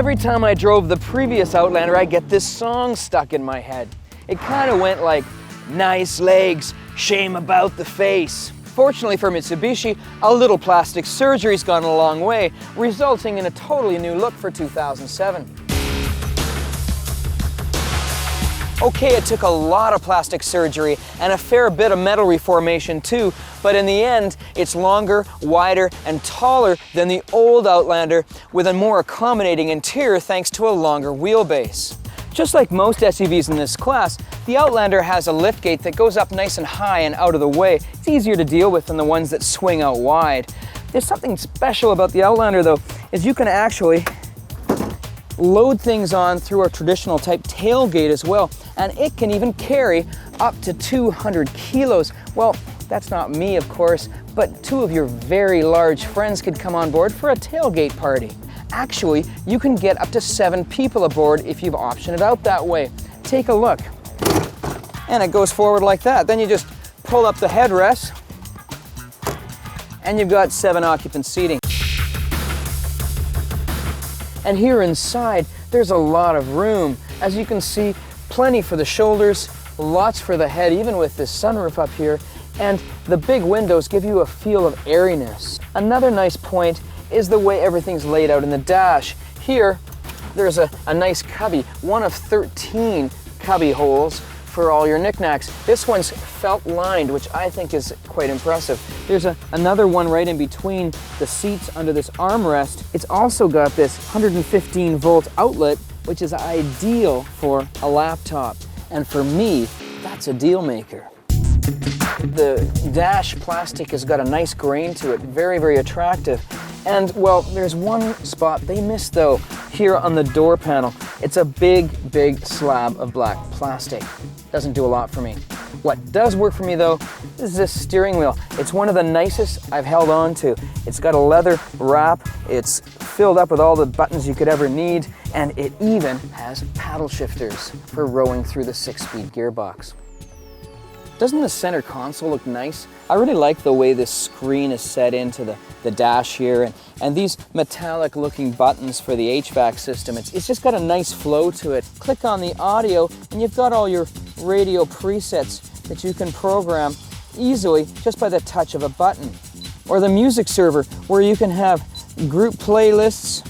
Every time I drove the previous Outlander, I get this song stuck in my head. It kind of went like, nice legs, shame about the face. Fortunately for Mitsubishi, a little plastic surgery's gone a long way, resulting in a totally new look for 2007. Okay, it took a lot of plastic surgery and a fair bit of metal reformation too, but in the end, it's longer, wider, and taller than the old Outlander with a more accommodating interior thanks to a longer wheelbase. Just like most SUVs in this class, the Outlander has a liftgate that goes up nice and high and out of the way. It's easier to deal with than the ones that swing out wide. There's something special about the Outlander though, is you can actually load things on through a traditional type tailgate as well, and it can even carry up to 200 kilos. Well, that's not me, of course, but two of your very large friends could come on board for a tailgate party. Actually, you can get up to 7 people aboard if you've optioned it out that way. Take a look. And it goes forward like that. Then you just pull up the headrest, and you've got 7 occupant seating. And here inside, there's a lot of room. As you can see, plenty for the shoulders, lots for the head, even with this sunroof up here, and the big windows give you a feel of airiness. Another nice point is the way everything's laid out in the dash. Here, there's a nice cubby, one of 13 cubby holes for all your knickknacks. This one's felt lined, which I think is quite impressive. There's another one right in between the seats under this armrest. It's also got this 115 volt outlet, which is ideal for a laptop. And for me, that's a deal maker. The dash plastic has got a nice grain to it, very, very attractive. And well, there's one spot they missed though, here on the door panel. It's a big, big slab of black plastic. Doesn't do a lot for me. What does work for me though is this steering wheel. It's one of the nicest I've held on to. It's got a leather wrap, it's filled up with all the buttons you could ever need, and it even has paddle shifters for rowing through the 6-speed gearbox. Doesn't the center console look nice? I really like the way this screen is set into the dash here, and these metallic looking buttons for the HVAC system. It's just got a nice flow to it. Click on the audio and you've got all your radio presets that you can program easily just by the touch of a button. Or the music server where you can have group playlists.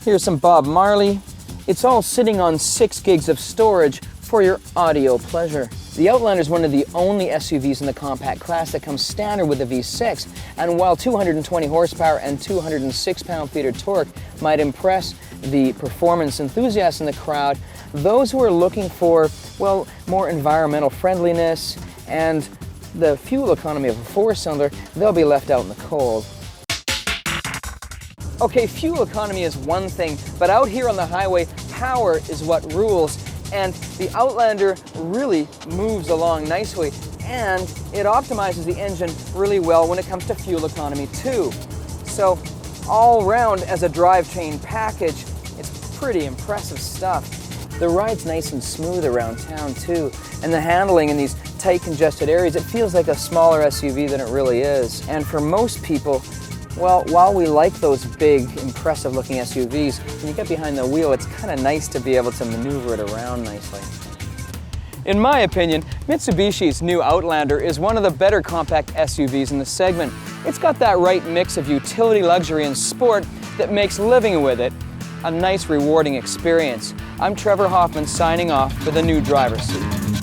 Here's some Bob Marley. It's all sitting on 6 gigs of storage for your audio pleasure. The Outlander is one of the only SUVs in the compact class that comes standard with a V6, and while 220 horsepower and 206 pound-feet of torque might impress the performance enthusiasts in the crowd, those who are looking for, well, more environmental friendliness and the fuel economy of a 4-cylinder, they'll be left out in the cold. Okay, fuel economy is one thing, but out here on the highway, power is what rules. And the Outlander really moves along nicely, and it optimizes the engine really well when it comes to fuel economy too. So all around as a drivetrain package, it's pretty impressive stuff. The ride's nice and smooth around town too, and the handling in these tight congested areas, it feels like a smaller SUV than it really is. And for most people, well, while we like those big, impressive-looking SUVs, when you get behind the wheel, it's kind of nice to be able to maneuver it around nicely. In my opinion, Mitsubishi's new Outlander is one of the better compact SUVs in the segment. It's got that right mix of utility, luxury, and sport that makes living with it a nice, rewarding experience. I'm Trevor Hofmann signing off for the new driver's seat.